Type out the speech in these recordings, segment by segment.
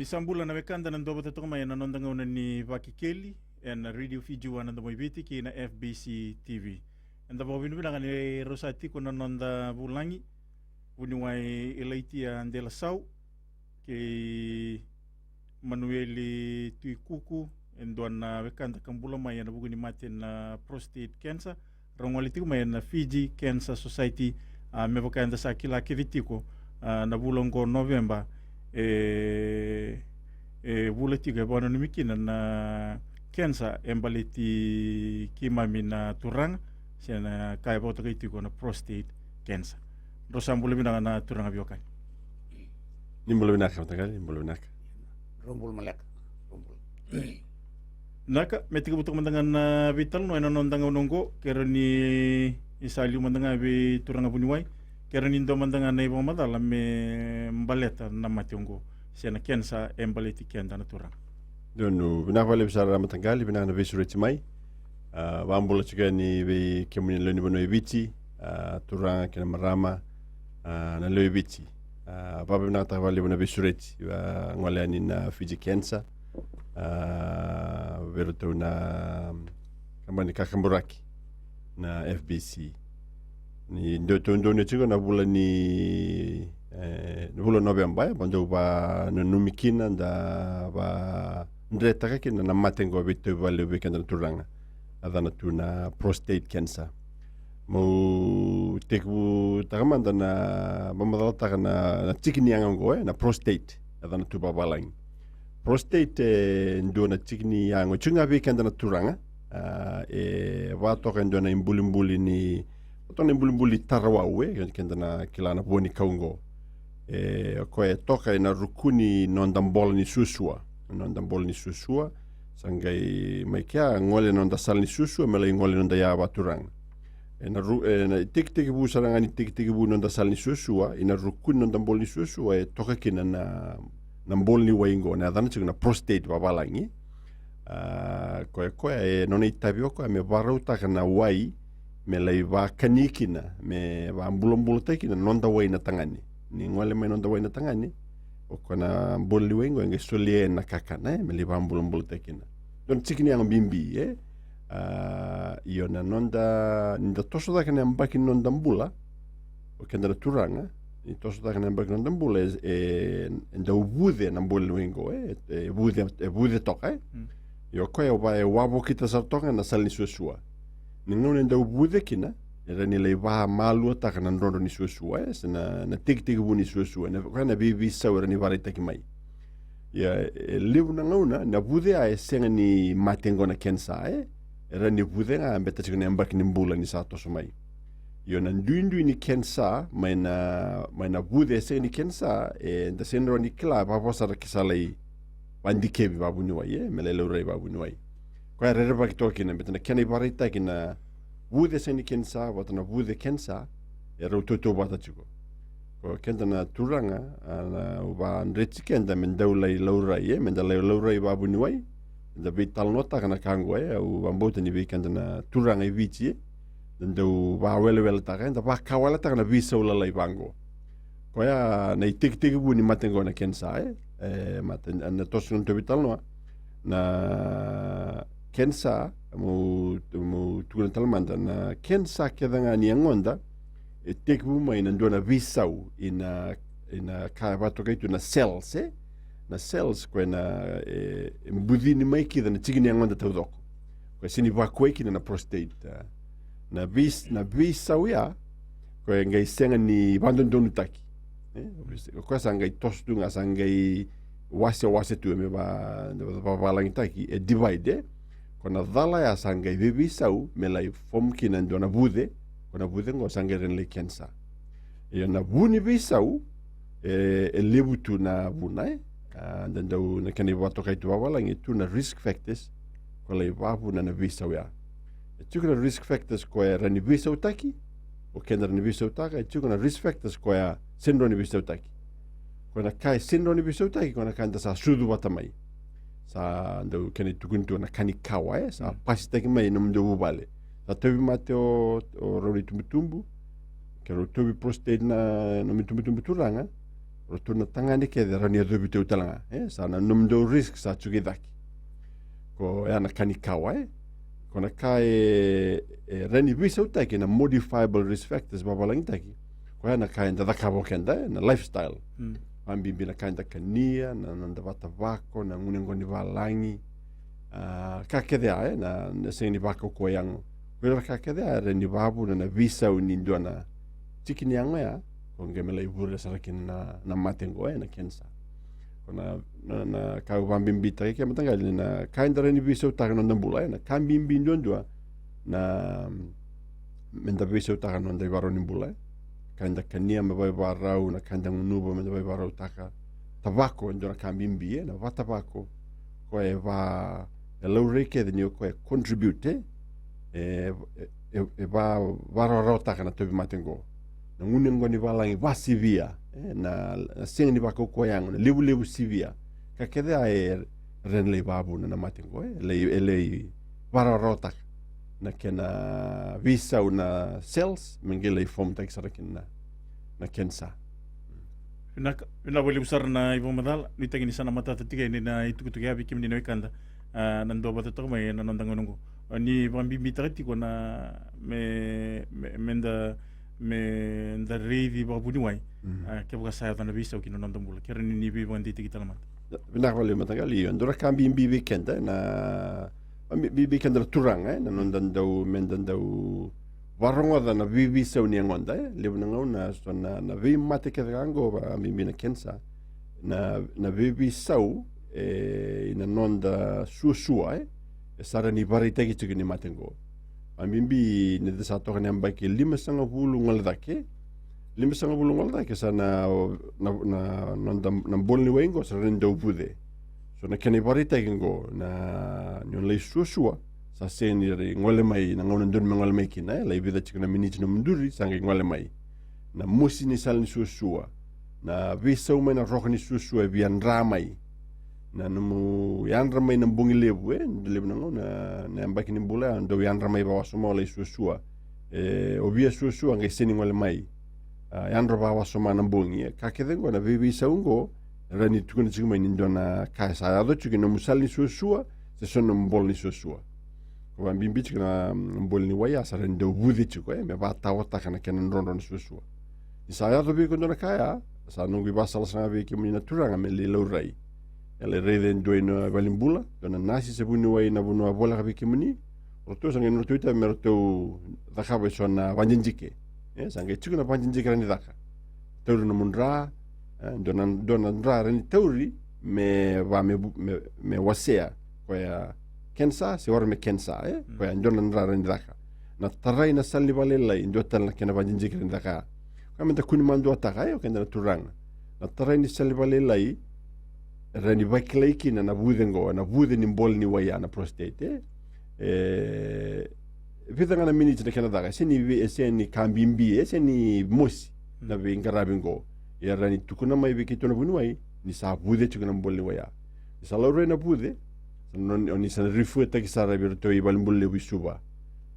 Bisambula na wekanda na ndoba tatoma ya nanondanga una ni Vakekeli na radio fiji wana nda moibiti ki na FBC TV. Nda bobinu bilanga ni rosati ko nanonda bulangi uni wai elaitia andela sau ke Manueli Tuikuku ndo na wekanda kambula maya na bugu ni mate na prostate cancer rongolitiku maya na Fiji Cancer Society mevokanda sa kila kivitiko na bulongo November buletiku e bono nimikina na cancer embaliti kimami na turanga siana kaya boto kaitiko na prostate cancer rosambule bina na turanga biokai nimbolo binaka matagali nimbolo binaka rombol malek rombol naka metika butok mandangan na vital no eno nondanga nongo kerani isali mandanga be turanga buniwai kerani ndo mandanga na ibo madala me mbaleta na mationgo siana kensa embaleti kenda na turanga donu binaka le bisara matangali binaka na visureti mai wambola chigani be kemuni leni bono ibiti turanga kena marama na lo ibiti baba binaka tavale bono visureti ngwaleani na Fiji Cancer veroto na kambani kakamburaki na FBC ni ndo ni chigo na bula ni bula November bando ba numikina nda ba ndreta kakina na matengo bitu vale weekend na turanga adana tuna prostate cancer mo teku tagamanda na mamadata na tikini yango na prostate adana tu babalang prostate ndo na tikini yango chunga weekend na turanga watoka ndo na imbulimbuli ni tona imbulimbuli tarawawe kenda na kilana boni kaungo ko toka na rukuni nondambol ni susua sangai maikia ngole nonda sal ni susua mele ngole nonda ya baturanga na tik bu saranga ni tik bu nonda sal ni susua ina rukuni nondambol ni susua toka kina na mbol ni waingo na dana chuna prostate babalangi ko noni tabio ko me barauta kana wai me laiva kanikina me va mbulombulo tekina nonda wai na tangani ni ngole me nonda wai na tangani o kona mbol ni waingo nge solie na kakana me laiva mbulombulo tekina don tikini ang bimbi iyo na nonda ninda toso da kana mbaki nonda mbula o kenda turanga ni toso da kana mbaki nonda mbula nda ubude na mbol ni waingo bude toka yo ko ya wabo kita sa toka na sal ni susua ningone nda ubude kina era ni leva malu ta kana ndondo ni susua na tik bu ni susua na kana bibi saura ni varita ki mai ya livu na ngauna na bude a senga ni matengo na kensa era ni bude nga mbeta chikuna mbak ni mbula ni sato so mai yo na nduindu ni kensa mai na bude senga ni kensa nda senro ni kla pa posara kisalai bandikebi babu ni wai mele leurai babu ni wai ko era reba ki tokina betana kena varita kina bude senga ni kensa watana bude kensa era utoto bata chiko ko kenda na turanga na uba ndreti kenda mendaulai laurai mendalai laurai babu ni wai nda vital nota kana kango u bambota ni weekend na turanga ivichi ndo ba wele ta kenda ba kawala ta na visa ulalai bango ko ya na tik bu ni matengo na kensa maten na tosun to vital no na kensa mo tuan talmanda na kensa kedanga ni ngonda tik bu mai na ndona visau ina ka bato kaitu na cells na cells ko na mbudini mai kida na tigini ngonda tawdoko ko sini ba ko na prostate na visau ya ko ngai senga ni bandon donu taki ko sangai tostunga sangai wase tu me ba lang taki divide ko na dala ya sangai visau me lai fom kina ndona bude na bude ngo sangeren le kensa na buni visau lebutu na bunai ndendo na kani wato kai tu walangi tu na risk factors ko le wapu na visau ya tu na risk factors ko era ni visau taki o kenda ni visau taka tu na risk factors ko ya sendro ni visau taki ko na kai sendro ni visau taki ko na kanda sa sudu watamai sa ndo kani tukuntu na kani kawa sa pasta ki mai no ndo bale la tobi mateo o rori tumbu ke ro tobi prostate na no mitumbu turanga rotuna tangani ke de rani adu bitu talanga sana numdo risk sa chugidaki ko ana kanikawa kona kai rani visa utaki na modifiable risk factors babalang taki ko ana kai nda kabo kenda na lifestyle ambimbi na kai nda kania na nda vatavako na ngunengoni valangi ka kede ai na seni vako ko yang ko ka kede rani babu na visa unindo na tikini yang ya ko ngemela ibure sarakin na matengo na kensa kona na kau vambimbi taki ke matangali na kai nda rani visa utaki na ndambula na kambimbi ndondwa na menda visa utaka no ndai varo nimbula kanda kania me vai varau na kanda ngunuba me vai varau taka tabako ndo na kambimbi na va tabako ko e va low rake de nyo ko contribute e va varo taka na tobi matengo na ngunengo ni valangi va sivia na sing ni bako ko yang na lebu sivia ka kede ai renle babu na matengo le varo taka na kena visa una cells mengele form tak sarakin na kensa ina boli besar na ibu madal ni tagini sana mata tiga ini na itu kutu gabi kim ni no ikanda nando bata to mai na nondang nungu ni bambi mitati ko na menda reidi babu ni wai ke buka saya na visa kino nondang bula kera ni bi bandi tigi talamat bina bali matagali ndora kambi mbi weekend na bibi kandra turang na nondan daw mendan daw warongo da na bibi sa uni ngonda lebu na ngona so na vi mate ke rango ba mimi na kensa na bibi sau ina nonda susua sara ni barita ki tugini matengo mimi ne desa to ne mbaki 5 ngaldake 5 ngaldake sana na nonda na bolni wengo sa rendo bude so na kene barita kingo na nyon lei suasua sa seni ri ngole mai na ngona ndun ngole mai kina lei vida chikna miniti no munduri sangi ngole mai na musi ni sal ni suasua na visa uma na rock ni suasua bian ramai na numu yan ramai na bungi lebu lebu na ngona na mbaki ni bula ndo yan ramai ba wasoma lei suasua obia suasua ngai seni ngole mai yan roba wasoma na bungi ka kedengo na visa ungo rani tukuna chikuma ni ndona kaisa ado chikina musali suasua se sono mbol ni suasua ko ambimbi chikina mbol ni waya sa rende ubudhi chiko me ba tawata kana kenan rondo ni suasua isa ado bi ko ndona kaya sa nungu basal sa bi ki muna turanga me le rai ele rede ndo ino balimbula dona nasi se bunu wai na bunu bola bi ki muni roto sa ngeno tuita merto dakaba sona vanjinjike sanga chikina vanjinjike rani daka tawru na mundra dona ndra ni tauri me va me wasea kwa ya kensa se war me kensa kwa dona ndra ni daka na tarai na sali balela ndo tal na kena vanjinji kren daka kwa menta kuni mando ataka yo kenda turanga na tarai ni sali balela rani vakleki na budengo na buden ni bol ni waya na prostate vidanga na minute na kena daka seni kambimbi seni mosi na vingarabingo ya rani tukuna mai biki na bunuai ni sa bude tukuna mbole waya ni sa laure na bude ni sa rifu ta ki sara bi to ibal mbulle wisuba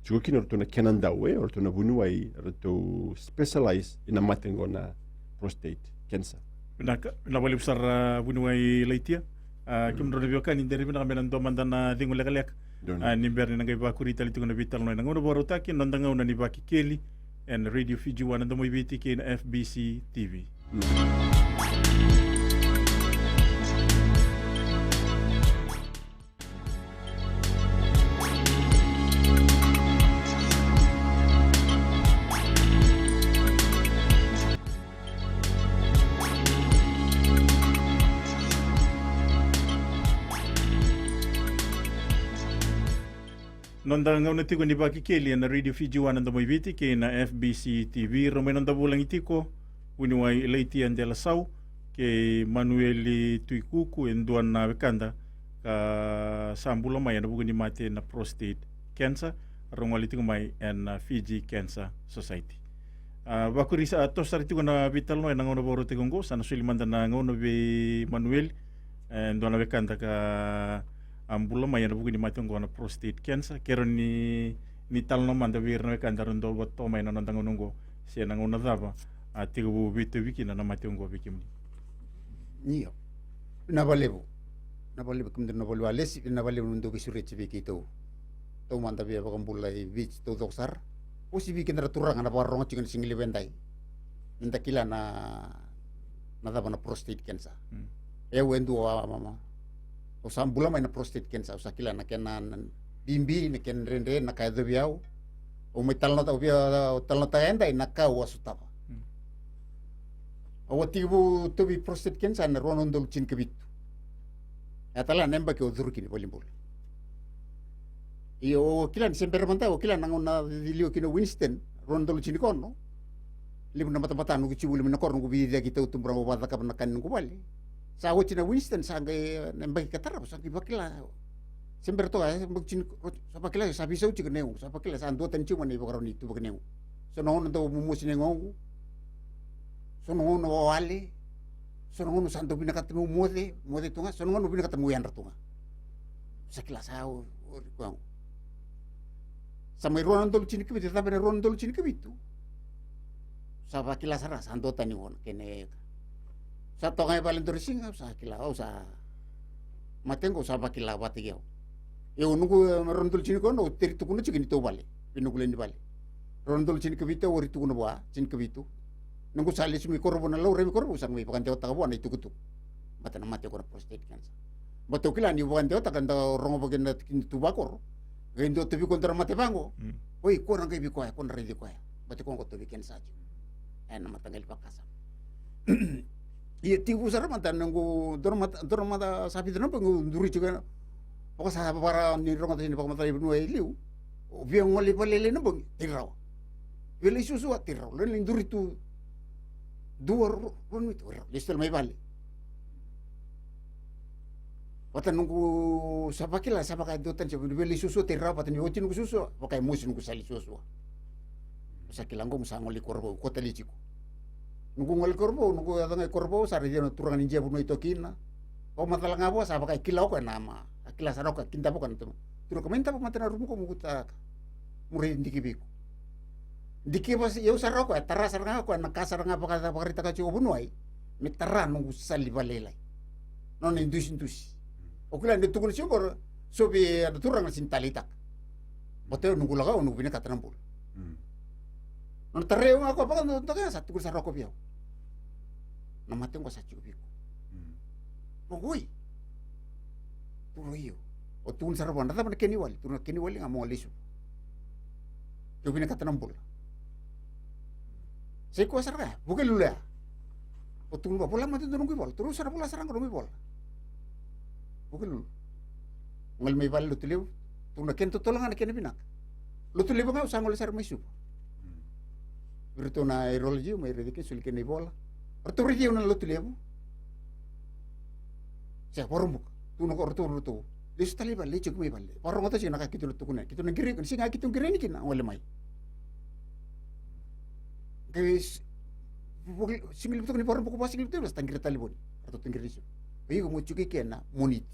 chuko kino to na kenanda we or to na bunuai to specialize ina matengo na prostate cancer na bali besar bunuai leitia kim ro bio kan indere bina menan do mandana dingu lekalek ni berni na gaiba kurita litu na vital no ngono borota ki nondanga una ni Vakekeli and Radio Fiji wana ndo moibiti ki na FBC TV. Nonda ngau na tiko ni Vakekeli na Radio Fiji wana ndo moibiti ki na FBC TV. Romeno nda bulang itiko Winuai leiti andela sau ke Manueli Tuikuku enduan na wekanda ka sambula mai na buguni mate na prostate cancer rongali tingo mai and Fiji Cancer Society. Bakurisa atos tari tingo na vital no ngono boro tingo sana sulimanda na ngono be Manuel enduan na wekanda ka ambula mai na buguni mate ngona prostate cancer kero ni tal no manda wir na wekanda rondo boto mai na nondango nongo sia na ngona dava tiga bu bitu wiki na mati ngwa wiki mni Nio. Nabalebu kemudian nabalu alesi nabalebu untuk kisuri cibi gitu. Tau manta biya bakam bulai beach tau doksar. Usi bikin turang ana parong cikin singili bentai. Minta kila na taba na prostate cancer. Wendu mama. Usam bula mai na prostate cancer usa kila na kenan bimbi na ken rende na kaya biau. O may talno ta biya talno ta endai na ka wasutapa. Awatibu tobi prostate cancer na ronon dol cin kebitu. Atala nemba ke udurukini bolimbol. Iyo kilan semper manta o kilan nangona dilio kino Winston ronon dol cin kono. Limu na mata nugu cibuli mina korno gu bida kita utum bramo bata ka kan nugu bali. Sa ho cina Winston sangai nemba ke katara sangi bakila. Semper to ay mbok cin sa bakila sa bisau ci keneu sa bakila sa ando tan cuma ni bakaron itu bakeneu. Sono no to mumusine ngongu. Sono no wale. Sono no santo bina katemu mode tunga sono no bina katemu yan ratunga. Sa kila sa o kuang. Sa mai ronan dol cin kebit ta bena ronan dol cin kebitu. Sa bakila sara santo tani won kene. Sa tonga balen singa sa kila o sa matengo sa bakila batigeo. Eu nunggu rondol cini kono teri tukuna cikin itu bale pinukulen di bale rondol cini kebita wari tukuna ba cini kebitu nunggu sali sumi korbo na laure mi korbo sang mi pakan teo taka buana itu kutu mata na mate kora prostate cancer bato kila ni bukan teo taka nda rongo bagen na kin tubakor gendo tebi kontra mate bango oi ko nang bi ko ya kon redi ko ya bate ko tebi ken saja na mata ngal pakasa iya tibu sar mata nunggu dormata sapi dormata ngunduri juga pokok sa para ni rongo tani pokok matay bunuay liu o biang ngoli palele na bang tiraw wala isusu at tiraw lan linduri tu dua ron itu listel may bali patan nunggu sapakila sapaka dotan siya wala isusu tiraw patan yotin nunggu susu pakai musin nunggu sali susu sakila ngom sa ngoli korbo kota liciko nunggu ngoli korbo nunggu atang korbo sa rejano turangan injia bunuay tokina o matala ngabo sa pakai kilau ka nama akila saroka kinta bukan tu turu komenta pa matana rumu ko muguta muri ndikibiku ndikibas yau saroka tara saranga ko nakasar nga pakata pakarita ka ciu bunuai mitara nunggu sali balelai non indus okula nditukun siogor sobi ada turang sintalitak boteo nunggu laga nunggu bina katanampul non tareo nga ko pa kan to kaya satu saroko biao namate ko sa ciu biku Pokoi. Turo iyo. O tuun sarabuan. Nata mana keni wali. Turo keni wali nga mga liso. Yung pinakatanampol. Say ko saraka. Bukan lula. O tuun ba. Pula mati tunong ibol. Turo sarapula sarang karong ibol. Bukan lula. Ngal may bali lutuliw. Turo kento tolangan na keni pinak. Lutuliw nga usang wala sarang may supo. Berito na aerology. May redikin sulit keni ibola. O turo riyo na lutuliw. Saya porong buk, tuno ko orto tu. Lesu tali bal, lecu kumi bal. Porong ata sih nak kita lutu kuna. Kita negeri kan, sih ngak kita negeri ni kina awal mai. Guys, singgil betul ni porong buku pas singgil betul, tangkir tali boni atau tangkir isu. Ayo kamu cuci kena monit.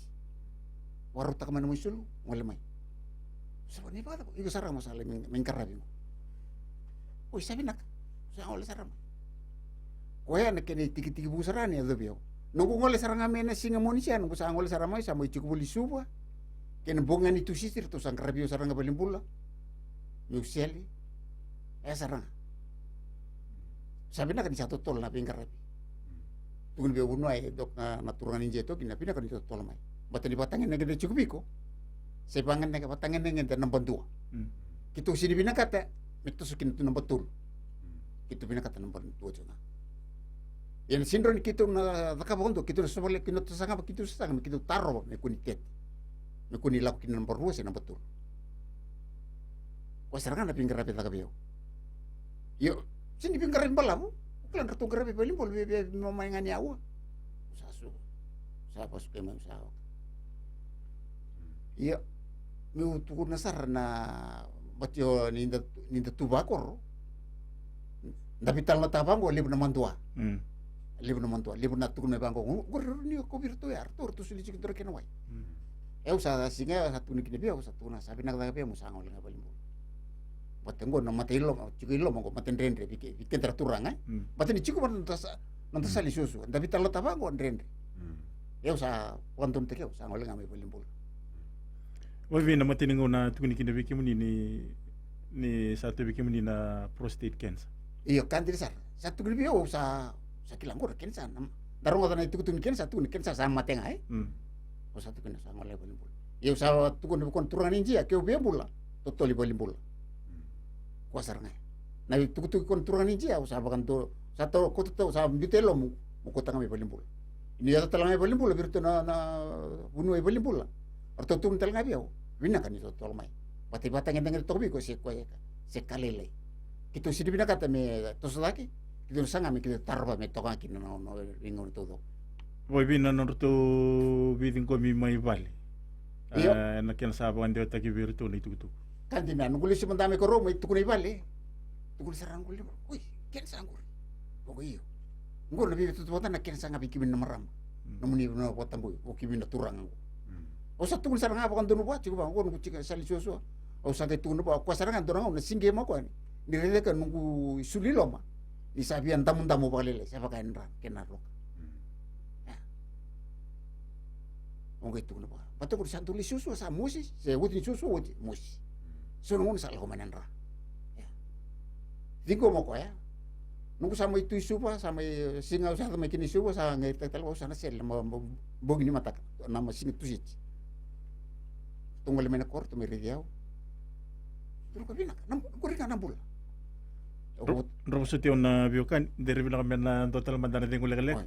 Waru tak mana muncul awal mai. Sebab ni apa? Iku sarang masalah mengkarab ini. Oh, sabi nak, saya awal sarang. Kau yang nak kena tiki busaran ya tu biau. Nunggu ngole sarang amena singa monisia nunggu sa ngole sarang mai sa mo ichiku buli suba ken bongan itu sistir to sang karabio sarang gabalin pula nyuseli sarang sabi na kan satu tol na pingkarabi tungun be uno ay dok na turangan inje to kina pina kan itu tol mai batan di batangan na gede cukup biko sepangan na batangan na ngenta nang bantua kitu sini bina kata mitu sukin tu nang betul kitu bina kata nang bantua jona yang sindron kita na nakabondo kita sebalik kita tersangka kita sesang kita taruh mekunitet mekuni lak kita nomor 2 sih betul wasarangan na pinggir rapi takabio yo sini pinggirin balam klan ratu garapi paling bol be mamaingan yawa sasu sa pasuke mang sa iya meu tukur nasar na batyo ninda tubakor dapital na tabang boleh na mantua libu na tukun me bangko gor ni ko virtu ya artur tu sili cikin terken wai usa singa satu ni kini biau satu na sabi nak tagapi mo sangol nga balimbo batengo na matilo cikilo mo maten rendre bikin teraturang baten ciku nanti sali susu tapi talo tabang ko rendre Ya usa pantun teke usa ngole ngame belimbul. Wai vina matiningo na tukuni kina biki muni ni satu biki muni na prostate cancer. Iyo kan diri sar. Satu gede bio usa kilang gor kensa nam. Darong ngata itu kutun kensa tu ni kensa sama tenga Usa tu kena sa ngole belimbul. Ya usa tukun kon turangan inji ya ke bula. Totoli belimbul. Kuasar ngai. Na itu kon turangan inji ya usa bakan tu satu kota tu usa bitelo mu kota ngame belimbul. Ini ya telah ngame belimbul birtu na bunuh belimbul. Orto tum tel ngabio, wina kan itu tol mai. Bati batang yang dengar tobi ko se kalele. Kitu sidi bina kata me to lagi. Kitu sanga me kitu tarba me toka kini no ringon todo. Wai vina norto bidin ko mi mai vale. Iyo. Na kian sabo ande otaki virtu na itu. Kan di na nunguli si mandame ko romo itu kunai vale. Tungul sarang guli. Uy, ken sangur. Ogo iyo. Ngor lebih itu tuh na ken sanga bikin namaram. Namuni na potang boy, o kimin na turang. O sa tungul sarang apa kan tunu ba ciku bang, ko nunggu cika sali susu. O sa ke tunu ba, ko sarang dorang na singge ma ko ni. Nirele kan nunggu sulilo ma. Isabian tamu-tamu balele, siapa kain ran kenarlo. Onggo itu napa. Patu ko santuli susu sa musi, se wuti susu wuti musi. Sunungun sa lo manan ra. Ya. Diko mo ko ya. Nunggu sama itu isu pa sama singa usa sama kini isu sa ngai tetel usa na sel mo bogi ni mata nama singa tu sit. Tunggal mena kor tu meri diau. Tulu ko bina, ko rika na bula. Robo sutio na biokan dari bilang na total mandana tengo lele.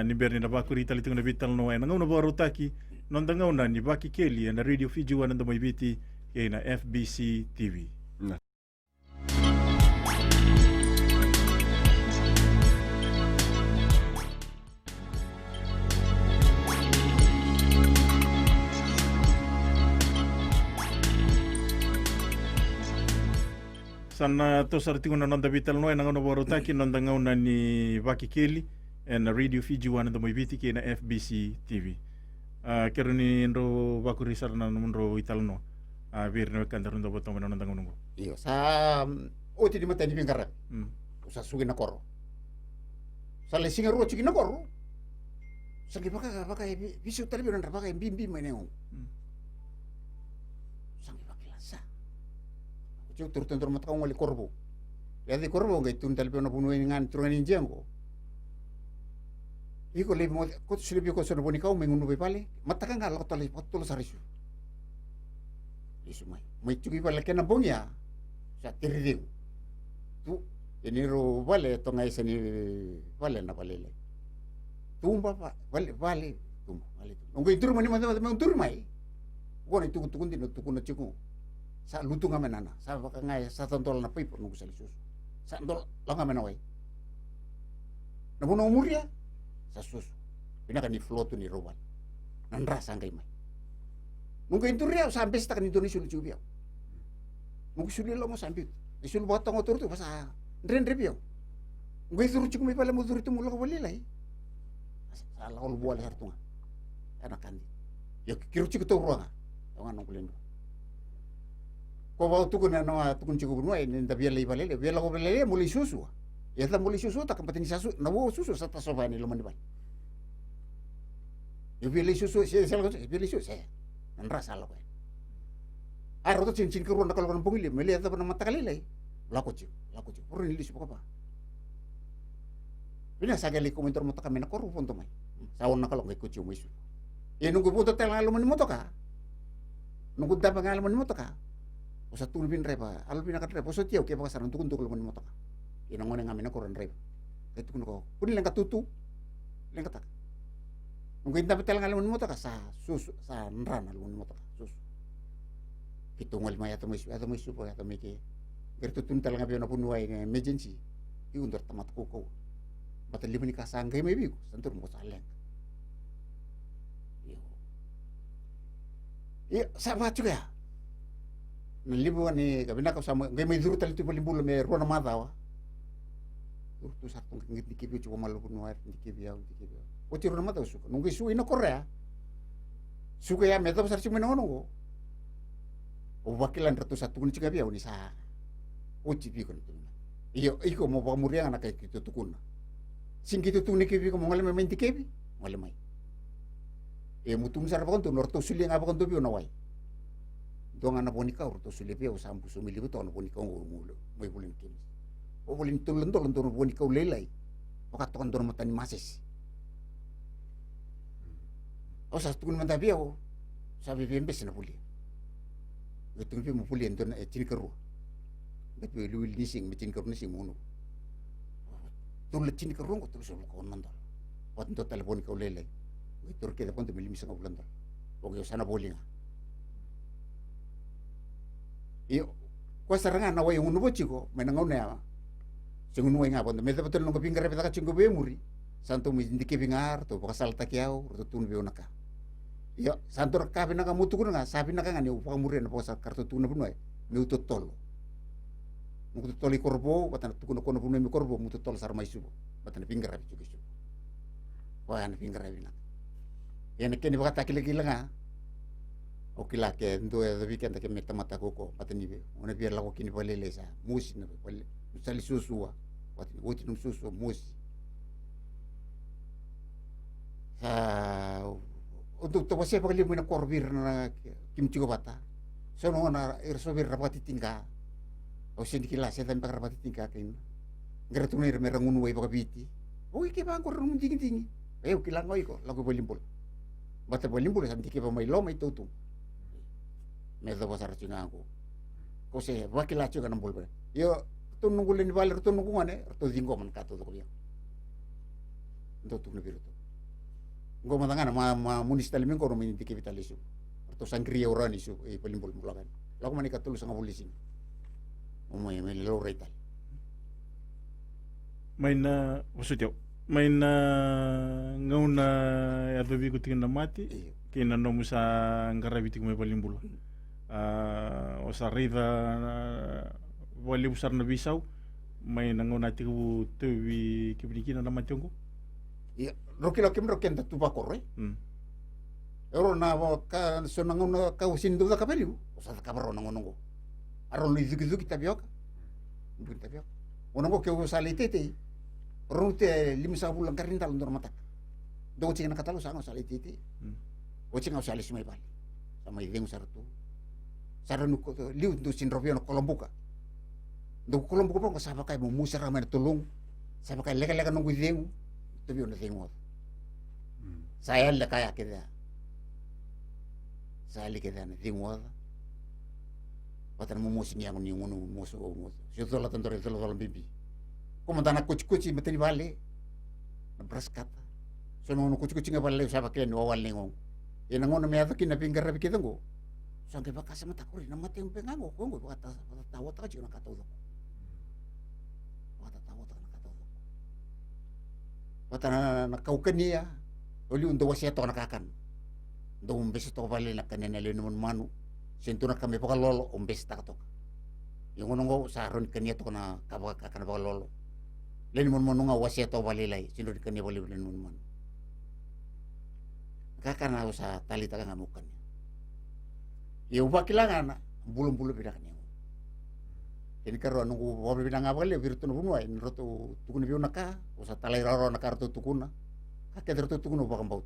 Ni berni na bakuri tali tengo na vital no ay nangaw na baro taki non tangaw na ni Vakekeli na radio Fiji na may biti kay na FBC TV. Sana to sartingo na nonda vital no ay nangaw na baro taki non tangaw na ni Vakekeli na radio Fiji na may biti kay na FBC TV. Kero ni nro bakuri sar na nro ital no. Bir na kandarun do botong na nonda ngungo. Iyo sa oti di mata ni pingkara. Usa sugi na koro. Sa le singa ro chiki na koro. Sa gi baka bisu tali biran baka bimbi meneng. Sangi baka lasa. Ucu tur mata kau ngoli korbo. Ya di korbo ngai tun tali biran bunu ngan turangan injangko. Iko le mo ko silibi ko sono boni kau mengunu be pale. Mata kan ngalo tali potol sarisu. Isu mai cuki pala kena bongya sa tiririu tu ini ro vale to ngai seni vale na vale tumba pa vale tumba vale nunggu itu mani mani tur mai gona itu tukundi no tukuna ciku sa lutu ngamenana sa baka ngai sa tontol na pipo nunggu sali susu sa ndol lo ngamena wai na bono umuria sa susu pinaka ni flotu ni roban nan rasa ngai mai mungkin itu riau sampai setakan Indonesia lucu biau. Mungkin sulit lo mau sampai. Isul botong otor tu pasal ren biau. Mungkin itu lucu kami pada mudur itu mula kembali lagi. Salah kalau buat hartungan. Karena kan ya kira cukup tahu ruang. Jangan nongkulin. Kau bawa tukun na tukun cukup rumah ini tapi biar lagu balele mulai susu. Ya tak mulai susu tak kepenting susu. Nawo susu satu sofa ini lo mandibal. Ya biar susu saya biar susu saya. Nandra salah ko. Aro to cincin keruan nakal kan pungili, meli ata pernah mata kali lagi. Laku cik. Purun ini siapa apa? Bina sagali komentar mata kami nak koru pun tu mai. Sawon nakal ngai kuci umisu. Ya nunggu puto tel ngalu mani moto ka. Nunggu dapa ngalu mani moto ka. Usa tulu bin repa, alu bin akan repa. Usa tiau ke pasaran tukun tukul mani moto ka. Ina ngone ngamina koran repa. Itu kuno ko. Kuni lengka tutu. Lengka tak. Mungkin dapat telang alamun motor ka sa susu sa nran alamun motor ka susu. Kitungol may atau misu po atau miki. Gertutun telang abiyo na punuay ng emergency. Iundar tamat kuko. Bata lima ni kasangay may bigo. Santur mo saleng. Iyo sa bacu ya. Nalibuan ni kabina ko sa ngay may duro tali tu palimbulo may ruwan na matawa. Tu sartung ngit dikibi cuba malu punuay dikibi. Oti runa mata suka. Nunggu isu ina Korea. Suka ya meta besar cuma nongo. O wakilan satu kun cika biau ni sa. Oti pi kon tu. Iyo iko mo ba muriang anak kayak gitu tukun. Sing gitu tu ni kibi ko mo ngale menti kibi. Ngale mai. mutung sar pa konto norto suli nga pa konto bio nawai do nga na bonika orto suli pia usambu sumili buto na bonika ngulo mo ibulin kim o bulin tulon tulon do bonika ulelai pakat kan do matani mases o sa tukun manta pia o sabi pia bes na puli itu pia mo puli ento na cini keru tapi lu nising me cini keru nising mono tulle cini keru ko terus ko nanda wat ento telepon ka ulelai itu ke depan tu milim sangat bulan dah. Oke sana boleh nggak? Iyo, kau serangan nawai yang unu bocil ko, menangau nea. Sengun nawai ngapa? Meda betul nunggu pinggir repeta kacung ko muri. Santo mindi ke pingar, tu pakasal takiau, tu tun beo naka. Iyo, santo kapi naka mutu kuna nggak? Sapi naka ngani upah muri na pakasal kartu tuna punai. Miutu tol. Mutu toli korbo, batana tukuna kono punai mi korbo mutu tol sarmai subo. Batana pinggir rapi juga subo. Wah, ane pinggir rapi naka. Yan kini baka takile-kile nga. O kila ke ndo ya weekend ke meta mata koko patani be. Ona biar lako kini palele sa musi na pale. Misali susua. Patani woti nung susu musi. Sa untuk to pasi pakali mo na korbir na kimchi ko bata. So no na irsobir rapati tingka. O sindi kila sa tan pakrapati tingka kin. Gratunir merangun way pakabiti. O iki ba ko rum tingi-tingi. O kila ngoy ko lago bolimbol. Bata bolimbol sa ndike pa may lo may tutung. Medo pasar chingango. Kose wakila chuga ng bolbe. Yo tunungulin baler tunungungan to dingo man kato to biya. Ndo tung na biruto. Ngo matanga ma munisipal min ko no min ndike vitalisu. To sangria oran isu e bolimbol mulakan. Lago man ikatulus ang polisin. Umay may lo retal. May na usutyo. May na ngayon na yadobi ko tingin na mati kina nomu sa ngarabiti ko may balimbula o sa rida wali usar na bisaw may nangayon natin ko tuwi kibinikin na naman tiyong ko roki roken da tuba korre ero na ka so nangayon ka usindu da kapeli o sa kabaro nangayon ko aron ni zuki tapioka bukan tapioka onongo ke usalitete Rute lima bulan karin talon dor matak. Do cing na katalo sa ngos ali titi. O cing ngos ali sumay bali. Sa may ding sarto. Sarano ko liu do sin robio no kolombuka. Do kolombuka pa kasaba kay mo musara man tulong. Saba kay lega nung gudeng. Tubio na ding mo. Saya le kaya kida. Saya le kida na ding mo. Patan mo musin yang ni ngono muso mo. Sito la tandore tolo bibi. Komandana kuci-kuci materi balik. Nabras kata. So no kuci-kuci nga balik sa bakyan wawal ningong. Yan ang una may atakin na pinggara kita ngo. So ang kaya baka sa mata ko rin ang mati yung pengango. Kung baka tatawat ka siya nakatawag. Baka tatawat ka nakatawag. Baka nakaukan niya. Uli undo wasi ito nakakan. Undo umbes ito balik na kanina naman manu. Sinto na kami baka lolo umbes takatok. Yung unong ko sa aron kanya ito na kabaka ka na baka lolo. Lain mo nga wasya to balilay sinod kanya balilay mo. Kakana sa talita ka ngamukan niya. Iyo ba kailangan bulong-bulong pinakanya. Ini karo nunggu wabi pinang abal ya virtu no bunwa in roto tukun biu naka o sa talay raro nakarto tukuna. Kakek roto tukun ba kambaut.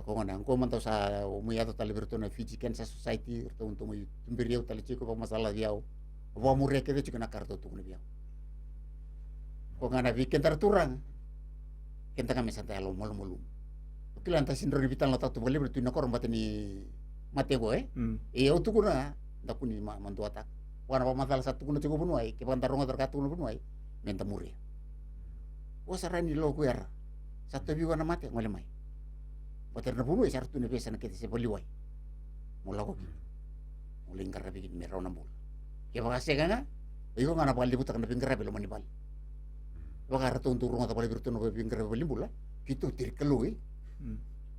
Ko ngana ko mantaw sa umuyato tali virtu na Fiji Kansas Society roto untuk mo tumbiriaw tali chiko pa masalah diaw. Wa murre ke de chiko nakarto tukun biu. Ko ngana bikin terturang. Kenta kami santai alo mulu-mulu. Kilanta sindro vital na tatu boleh bertu nakor bateni mate go e autu kuna dakuni mantu atak wana pa masalah satu kuna cukup bunuai ke pantarong terkatu kuna bunuai menta muri o sarani lo kuer satu bi wana mate ngole mai bater na bunuai sartu ne pesa na kete se boliwai mula ko muling karabi kin meraw na bul ke bakase gana iyo ngana pali butak na pinggara belo manibal wakar tu turung atau pali bertu no pinggara belimbula kitu tirkelu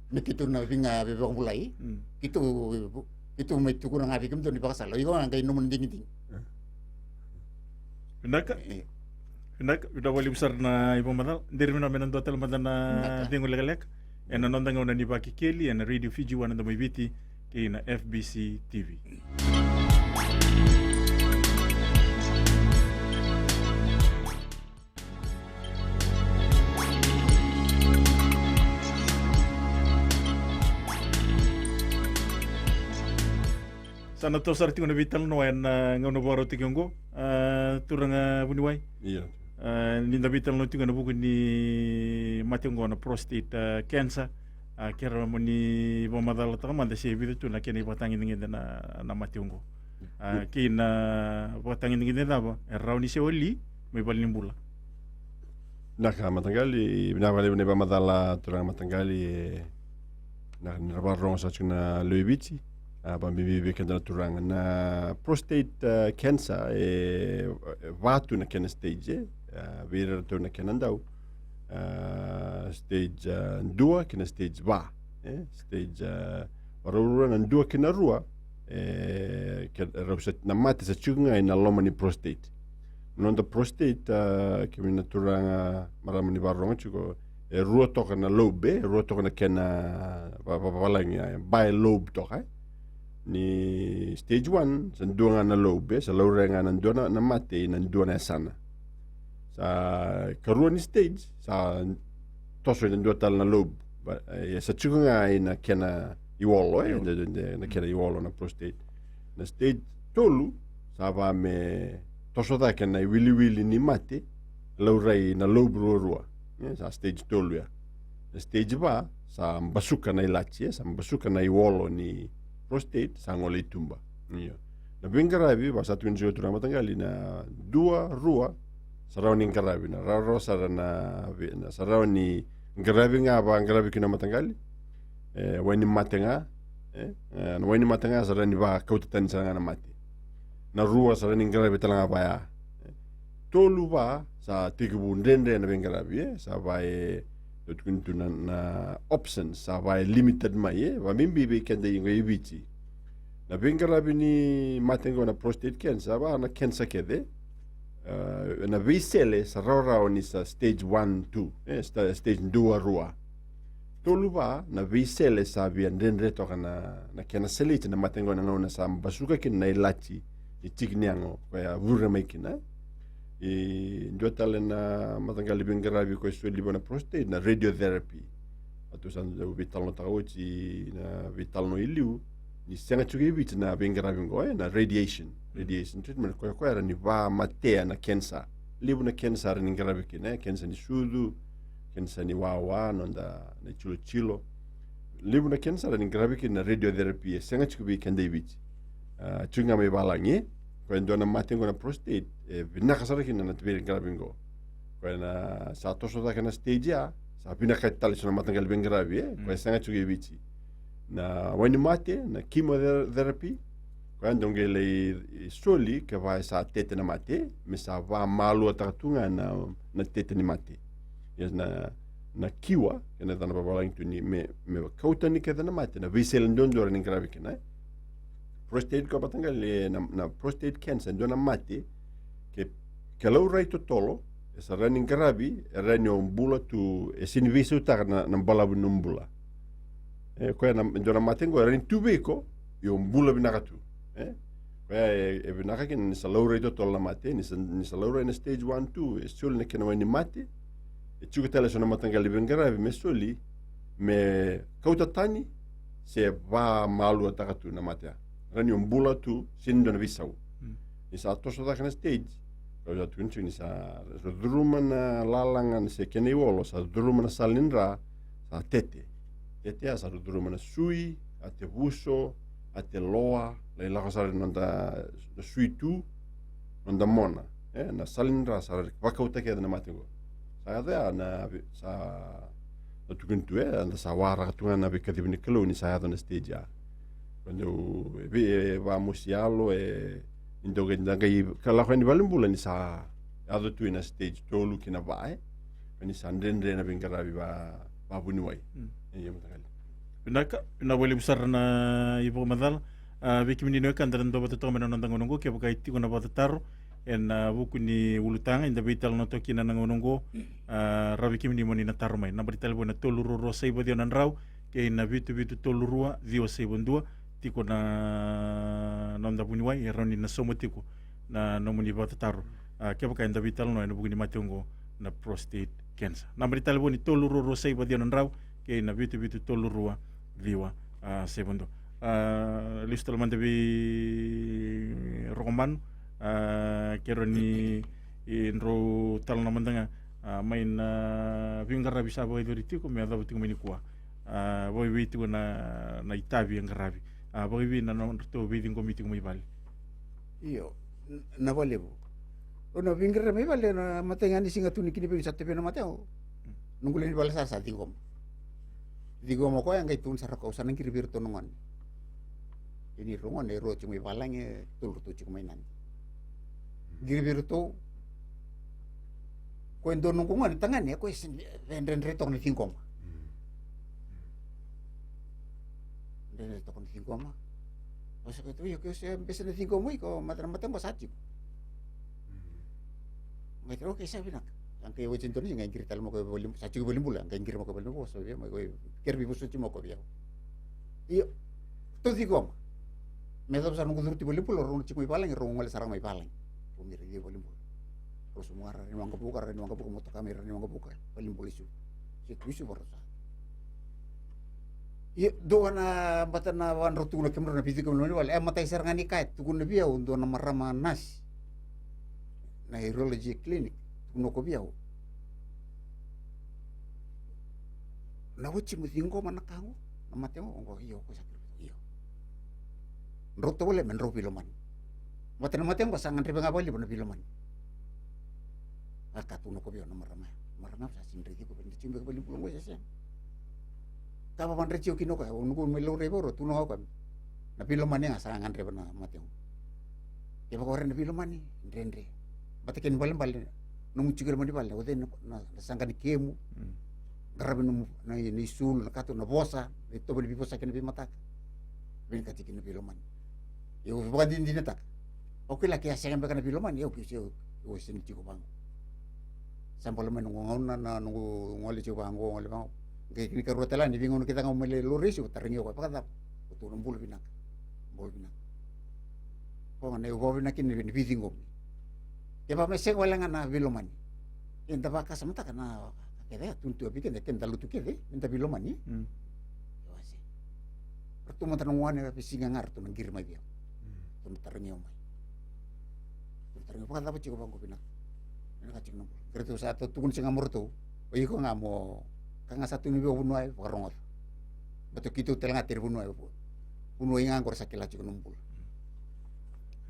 Begitu na binga bebang mulai, itu may tukuran nga bigam doon ipakasalo. Ikaw nga kayo naman ding-ding. Pindak, udah wali besar na ibang manal. Hindi rin namin ang total mandan na tingol legalek. E nanondang na ni Vakekeli, na Radio Fiji 1 na may biti, kay na FBC TV. sana to sar tingo na vital no en ngono boro tikongo turanga buniwai Iya. ninda vital no tingo na buku ni mationgo na prostate cancer kera mo ni bomadala ta manda se vidu tu na kene batangi ningi na mationgo kina batangi ningi na ba rauni se oli mai balimbula Naka Matangali, binabali ba madala turang Matangali na nabarong sa na Luibici, pambibi kanda turang na prostate cancer vatu na kena stage vira tu na kena daw stage 2 kena stage ba stage warura na 2 kena rua rauset na mate sa chunga na lomani prostate non da prostate kimi na turanga maramani barong chuko rua toka na lobe rua toka na kena babalangi by lobe toka ni stage 1 sa duanga na lobe sa laurenga na duana na mate na duana sana sa karua ni stage sa toso na duata na lobe sa chukunga na kena iwolo na kena iwolo na prostate na stage tolu sa ba me toso da kena wili ni mate laurai na lobe rua sa stage tolu ya na stage ba sa mbasuka na ilachi sa mbasuka na iwolo ni prostate sa ngole tumba iyo na bingarabi ba sa tuin jotura Matangali na dua rua surrounding garabi na raro sara na surrounding garabi nga ba garabi kina Matangali wani matenga na wani matenga sara ni ba kautatan sa na mate na rua sara ni garabi talanga ba ya tolu ba sa tigu ndende na bingarabi sa ba tukuntu na options sa ba limited mai ba mimbi be kende ingo ibiti na bingarabi ni matengo na prostate cancer ba na cancer kede na visele sa rora ni sa stage 1 2 stage 2 rua tolu ba na visele sa bi ndende to na kena selite na matengo na ngona sa basuka kin na ilachi itigniango kwa vura maikina ndio tale na Matangali bingarabi ko so libona prostate na radiotherapy atu san vital no tawchi na vital no iliu ni senga chuge bit na bingarabi ngo na radiation treatment ko era ni va matea na cancer libona cancer ni ngarabi kine cancer ni sudu cancer ni wawa no da na chilo libona cancer ni ngarabi kine na radiotherapy senga chuge kende bit chunga me balangi ko na matengo na prostate vinaka sara kina na tibiri ngarabi ko na sa toso da kana stage ya sa vinaka tali sona Matangali bingarabi ko senga chuge bit na wani mate na chemotherapy ko ndongele soli ka vai sa tete na mate me sa va malu atatunga na tete ni mate yes na kiwa kana dana babalang tu ni me kautani ka dana mate na visel ndondor ni gravi kana prostate ko Matangali na prostate cancer ndona mate ke lau rai tolo esa running gravi rani ombula tu esini visu tar na balabu numbula ko na ndona matengo rani tubeko yo mbula binakatu ko binaka kin ni sa lau rai tolo na mate ni sa lau rai na stage 1 2 sul ne kena wani mate chuka tele sona Matangali bingarabi me soli me kautatani se va malu atakatu na mate rani ombula tu sindona visau ni sa toso da kana stage ko ja tunchu ni sa drumana lalangan se kene wolo sa drumana salindra sa tete sa drumana sui ate buso ate loa le la cosa nonda sui tu nonda mona na salindra sa vakauta ke na matengo sa ada na sa tukuntu na sa wara tunga na bikadibni kalo ni sa ada na stage ya quando va musialo indoge ndangai kala khani balimbula ni sa ado tu ina stage tolu kina vai ni sandendre na bingarabi ba bunuai Matangali Pinaka na wali besar na ibu madal beki minino kan dalam doba to mena nandang ngongo ke bukai ti kuna bata taro en buku ni ulutang inda vital no to kina ngongo rabi kimi ni moni na taro mai na brital bona toluru rosai bodio nan raw ke na vitu tolurua dio sei bondua tiko na nonda bunuai eroni na somo tiko na nomuni bata taro ke bukai inda vital no na buku ni matongo na prostate cancer na brital boni toluru rosai bodio nan raw ke na vitu tolurua viwa segundo listo laman tabi roman kero ni inro tal naman tanga main vingar bisa boy doriti ko me ada buting mini kuah boy witu na itabi ang garabi boy wi na non to biting committee mo ibal iyo na vale bo ono vingar me vale na matengani singa tuni kini pe sate pe na mateo nunggulen bala sa digom ko yang kai tun saraka usan kiri bir tonongan ini rongon ero cumi balange tulur tu cumi mainan kiri bir to ko endo nungkungan tangan ya ko ren retong ni tingkom ren retong ni tingkom masa ko yo ko se empesa ni tingkom ko matan ba sachi ngai tro ke sa binak ang kay wajin to ni ngai kiri tal mo ko bolim sachi ko bolim bulan ngai kiri mo ko bolim bo so ya mo ko kerbi busu ci mo ko biao iyo to tingkom me da besar nunggu ti bolim pulo ron ci mo balang ron ngol sarang mai balang ron mi di bolim pulo terus semua ara ni wangka buka moto kamera ni wangka buka bolim polisu situ borsa iya doana batana wan rotu na kemro na piti kemro ni wal matai sarangani kait tukun na biao do na marama nas na urology clinic tukuno ko biao na wuci mo tingko manakaho na mateo ngo iyo ko sakit iyo roto wala men ro piloman batana mateo pasangan riba ngabali bona piloman akatuno ko biao na marama sa sindri ko ben cimbe ko bali pulang ko sa kapa man recio kino ka nunggu melo reboro tuno ka na piloman nga sangan reba na mateo ya ba koren na piloman ni ndendre bataken bal nung chigar mani bal oden na sangkan kemu garabe na ni sul na kato na bosa ito bali biposa ken bi mata ben katikin na piloman yo ba din tak okay la kaya sangan ba na piloman yo kisyo o sin chiko bang sampol men ngona na nungu ngoli chiko bang ngoli bang kini karutela ni bingon kita ngomel luris ko taringi ko pakata to numbul binak bol binak ko ne go binak ni bidingo ya pa meseng wala nga na biloman inta ba kasamta kana kede tuntu abi kende kenda lutu kede inta biloman ni wasi pertu mo tanungan ni pisinga ngar to nangir mai bio to taringi o mai taringi pakata pa chiko bangko binak ina ka chik numbul kreto sa to tukun singa morto o iko nga mo kanga satu ni bunuai parongot betul gitu telang atir bunuai ngangkor sakila cukup numpul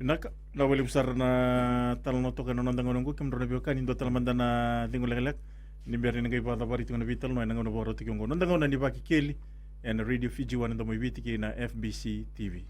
nak na wali besar na tal no to kan nondang ngongo kem ro biokan indo tal mandana tingul lek ni biar ni ngai pada bari tingon vital no nang no boro tikong nondang ngon ni Vakekeli and Radio Fiji wan ndo mo bitiki na FBC TV.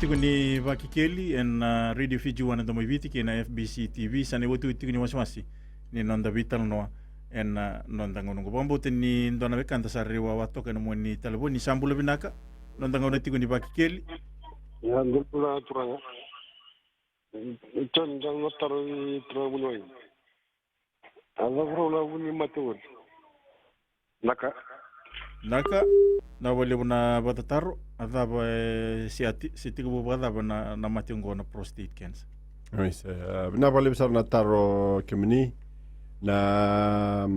Tiko ni Vakekeli and Radio Fiji wan ndo mo bitiki na FBC TV sane wotu tiko ni wasmasi ni nonda vital no and nonda ngono bombo ni ndona bekanta sarriwa wato kan mo ni talabo ni sambulo binaka nonda ngono tiko ni Vakekeli ya ngulpula turanga ton jang notaro ni trabunoy ala rola wuni matewol naka na wale na batataro adaba si tigo badaba na matingo na prostate cancer. Ois, na wale besar na taro kemini na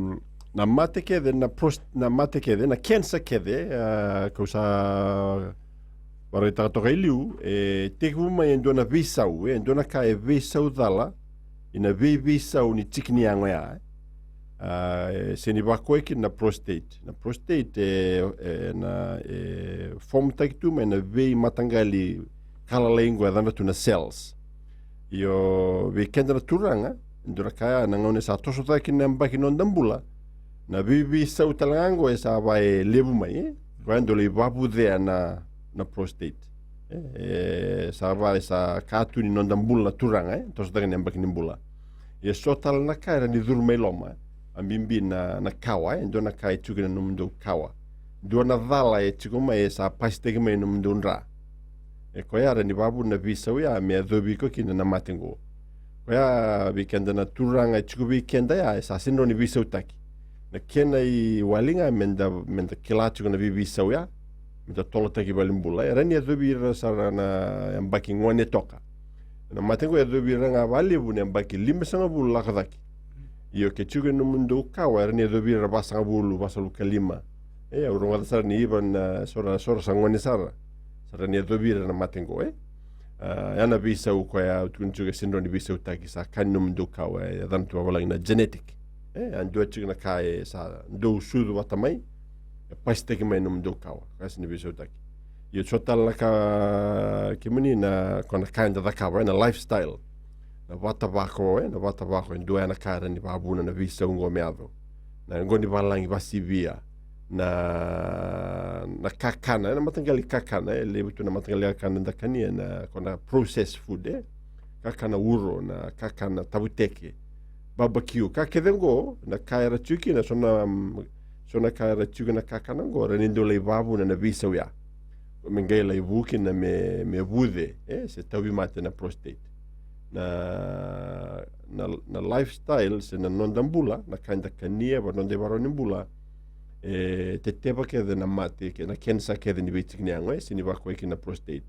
mate kede na mate kede na cancer kede kausa barita to geliu tigo mai ndona visau ndona ka visau dala ina visau ni tikni angoya seni bakoeki na prostate na form taktu na vei matangali kala lengua dana tuna cells yo vi kendra turanga ndura kaya na ngone sa toso taki namba kinondambula na vivi sa utalango esa vai lebu mai quando le babu de na prostate sa vai sa katu ni nondambula turanga toso taki namba kinambula ye sotal na kaya ni durmeloma ambimbi na kawa ndo na kai tukina numdo kawa ndo na dhala chikoma sa pastege me numdo ndra koya ni babu na visa ya me adobi ko kina na matengo koya weekend na turanga chikubi kenda ya sa sinro ni visa utaki na kena I walinga menda kila chiko na visa ya mita tola taki balimbula rani adobira sarana yang baki ngone toka na matengo adobira nga vali bu yang baki 5 sanga bulu lakadaki iyo ke chuge no mundo kawa rani adobira basanga bulu basalu kalima urunga sar ni iban sora sangone sara sarani adobira na matengo yana bisa uko ya tunjuge sindoni bisa utaki sa kanno mundo kawa dan tu wala ina genetic ando chuge na kai sa do sudu watamai pasti ke main mundo kawa kasi ni bisa utaki yo total ka kimuni na kona kind of kawa na lifestyle na watabako ndo ana kara ni babuna na visa ungo meado na ngoni balangi basivia na kakana na matangali kakana le butu na matangali kakana ndakania na kona processed food kakana uro na kakana tabuteke barbecue kakedengo na kaira chuki na sona kaira chuki na kakana ngora nindo le babuna na visa ya mengela ibuki na me bude se tawi mate na prostate na lifestyle se na nondambula na kanda kania ba nonde baronimbula te teba ke na mate ke na kensa ke ni bitikniango sini ba ko na prostate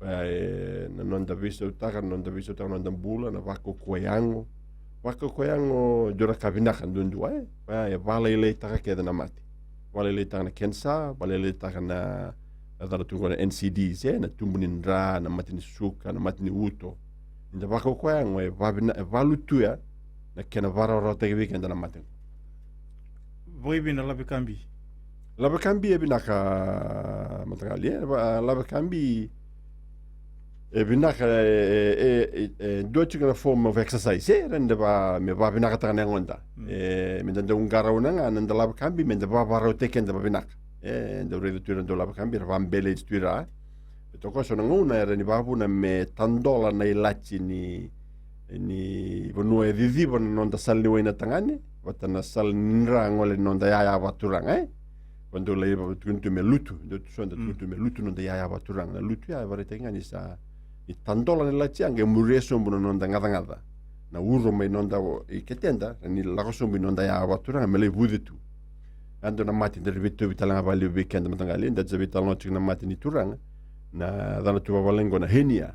na nonda viso taka nondambula na bako koyango jora kabinaka ndundu ya bala ile taka ke na mate bala ile taka na kensa bala ile taka na adara tungo na NCDs na tumbunin ra na matini suka na matini uto nda bako koyango valutuya na kena vara te weekend na maten Voi bina labe kambi binaka matangali labe kambi binaka dochi kana form of exercise rende ba me ba binaka tanga ngonda minda ungara unanga nda labe kambi minda ba vara te kenda ba binaka ndo redo tuira ndo labe kambi van village tuira toko so nguna era ni babu na me tandola na ilachi ni bonua vivivo non sal ni wena tangani watana sal nra ngole non da ya baturanga quando le tuntu me lutu ndo so tuntu me lutu non da ya baturanga lutu ya bare tengani sa i tandola na ilachi ange mureso mbuno non da ngada na uro me non da iketenda ni la kosombi non da ya baturanga me le buditu ando na mati der vitu vitalanga vali weekend matangali nda zabita no na mati ni turanga na dana tu walengo na henia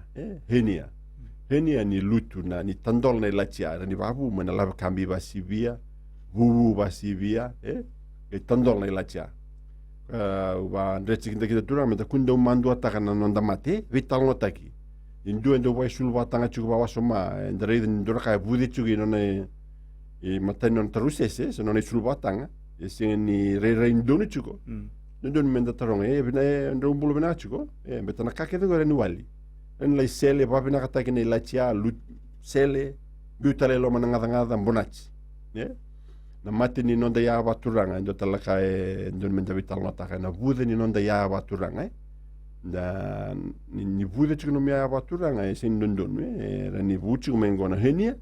ni lutu na ni tandol na ilatia ni babu mena lava kambi basivia bubu basivia e tandol na ilatia wa ndrechi kinda tura meta kundo mandu ataka na nonda mate vital no taki indu endo wa sul watanga chuku wa soma ndre ndura ka budi chuki no ne e matano tarusese se non è sul watanga e se ni re indone chuko non menda tarong bina ndo bulu bina chuko betana kakete gore ni wali en lay sele ba bina kata kini lachia lut sele butale lo mananga bonachi na mati ni nonda ya baturanga ndo talaka ndo menda vital nota na bude ni nonda ya baturanga da ni bude chuko no ya baturanga sin ndon rani buchu mengo na henia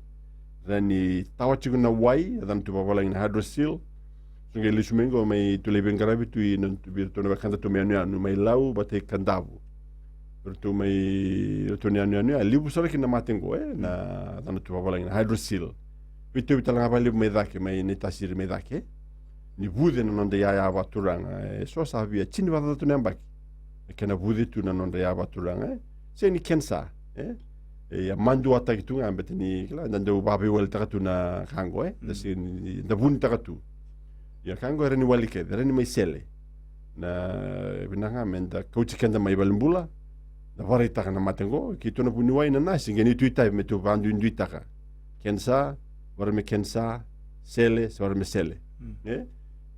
rani tawachi na wai dan tu bawala in hydrosil sungai lisumengo mai tule bengarabi tu non tu bir to na kanda to anu mai lau bate kandabu tu mai to anu libu sala kina matengo na dan tu bawala in hydrosil bitu bitala bali mai dake mai ni tasir mai dake ni bude na nonde ya baturanga so sabia chini wada tu nambaki kana bude tu na nonde ya baturanga se ni kensa ya mandu ataki tu ngambete ni kala ndando babe wel takatu na kango da sin da bun takatu ya kango era ni walike era ni mai sele na binanga menda coach kenda mai balmbula da varita kana matengo ki tuna buni wai na nasi ngeni tuita me tu bandu induitaka kensa war me kensa sele war me sele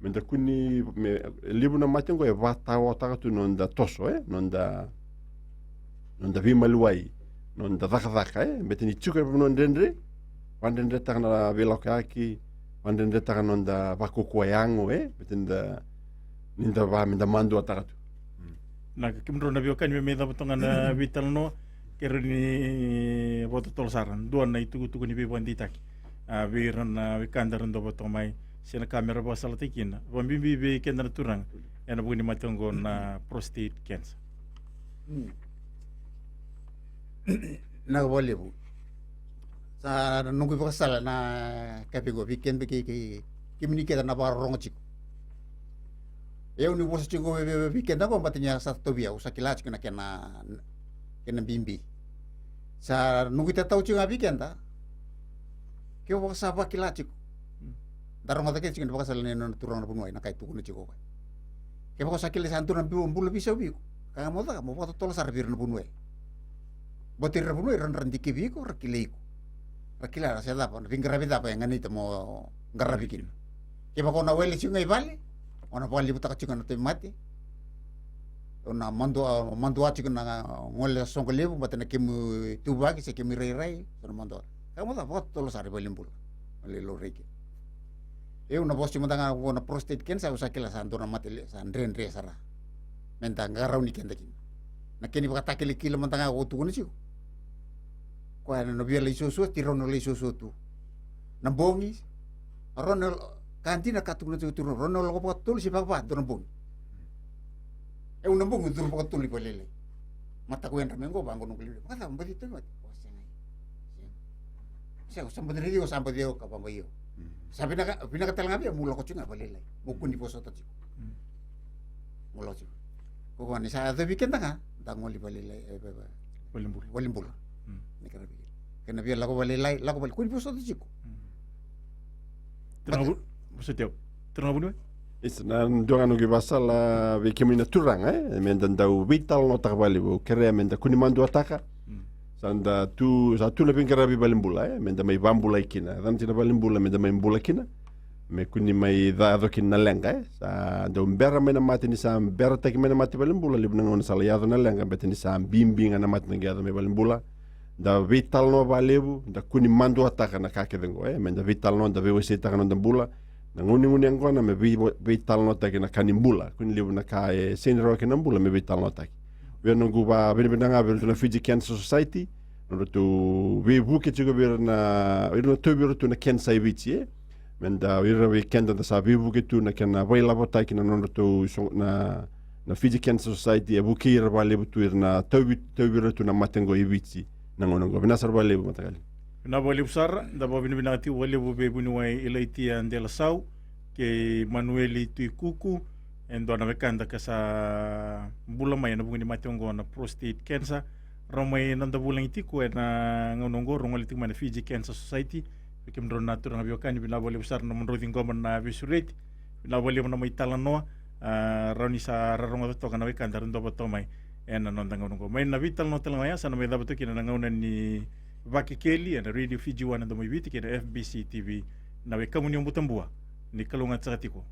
menda kuni libuna matengo e vata wata tu nonda toso nonda vimaluai nonda daka betini chuka nondendre wandendre takana velokaki wandendre takana nonda vakuku yango betenda ninda va minda mandu atakatu na kimro na biokan me meda botonga na vital no kerni boto tolsaran duan na itu ni bibandi taki viran na vikandaran do botong mai sena kamera basal tikina bambi be kendra turang ena buni matongo na prostate cancer na boleh bu sa nunggu pasal na kapi go weekend be ki mini kita na barong chik Eu ni wosa chingo weekend ako batinya sa tobia usa kilach kena kena bimbi. Sa nungu ta tau chinga weekend ta. Ke wo sa pa kilach. Darong ata ke chinga baka salne no turang na punuai na kai tu kuno chigo. Ke baka sakile santur na bulu bisa bi. Ka mo ta mo foto tolo sar bir na punuai. Botir na punuai ran dikki bi ko rakile ko. Rakila sa dapa, pinggara bida pa yang ganito mo garabikin. Ke baka na wele chinga ibali. Ona pali buta kachinga na mati. Ona mando achi na ngole songo lebu batana kemu tubaki se kemu rai ona mando. Kamu ta foto tolo sar balimbul. Ale lo reke. Una bosi mutanga ona prostate cancer usakila sandona mati san renre sara. Menta ngarau ni kenda kin. Na keni baka takili kilo mutanga ko tu ni siu. Ko ana no biela isusu tirono le isusu tu. Na bongi ronel kantina katuna tu ronel ko patul si papa tu bongi. Una bongi tu patul ko lele. Mata ko entra mengo bangun nguli. Kata mbadi tu mati. Saya sampai dia sampai dia ka pambayo. Sabi na pinakatal nga mula ko chinga balilay. Mukun di poso ta chiko. Mula chiko. Ko ni sa the weekend nga dangoli balilay walimbul. Ni karabi. Kana biya lako balilay, lako bal kun poso ta chiko. Ternabu maksudnya ternabu ni? Isna ndonga no gibasala we kemina turang mendan dau vital no takbali bo kere menda kuni mandu ataka. Sanda tu satu lebih kerabi balimbula menda mai bambula ikina dan tina balimbula menda mai bula kina me kuni mai dado kina lenga sa do mbera mena mati ni sam bera tak mena mati balimbula libna ngon sala yado na lenga betini sam bimbinga na mati ngado mai balimbula da vital no balebu da kuni mandu ataka na kake dengo menda vital no da vewe seta kana bula na nguni angona me vital no tak na kanimbula kuni libna ka senro kina bula me vital no tak we nungu ba benanga be na Fiji Cancer Society no tu we buke chugo be na to be to na cancer bichi menda we kenda da sa we buke tu na kana vai lavo tai kina no to na Fiji Cancer Society e buke ir ba le tu na to be to na matengo ibichi na ngono go bina sar ba le matakali Na boli usara da bo bina ti wale bo be bunwai ilaiti andela sau ke Manueli tu kuku endo na vekanda kasa bula mai na bungi mati ongo na prostate cancer romai nanda bulang iti ko na ngonongo rongoli tik mana Fiji Cancer Society bikim ron natur na biokani bina boli besar na menro tinggoman na bisurate bina boli na mai talanoa roni sa rarongo to kana vekanda ron do batomai ena nanda ngonongo mai na vital no talangaya sana mai dabato kina na ngona ni Vakekeli and Radio Fiji 1 na mo ibiti kina FBC TV na we kamunyo mutambua ni kalunga tsatiko